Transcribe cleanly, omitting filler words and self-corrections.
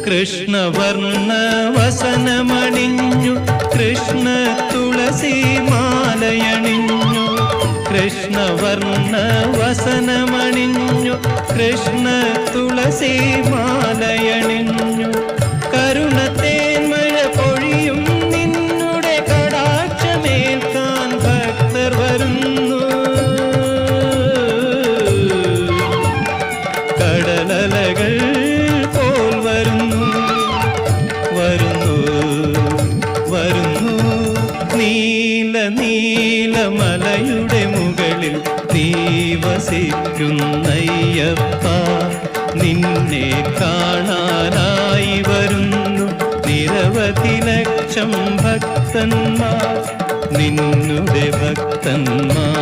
കൃഷ്ണവർണ്ണ വസനമണിഞ്ഞു കൃഷ്ണ തുളസി മാലയണിഞ്ഞു കൃഷ്ണവർണ്ണ വസനമണിഞ്ഞു കൃഷ്ണ തുളസി മാലയണിഞ്ഞു കരുണത്തേന്മഴ പൊഴിയും നിന്നുടെ കടാക്ഷമേൽക്കാൻ ഭക്തർ വരുന്നു കടലലകൾ പോൽ വരുന്നു വരുന്നു വരുന്നു നീല നീലമലയുടെ മുകളിൽ നീ വസിക്കുന്നയ്യപ്പ നിന്നെ കാണാനായി വരുന്നു നിരവധി ലക്ഷം ഭക്തന്മാർ നിന്നുടെ ഭക്തന്മാർ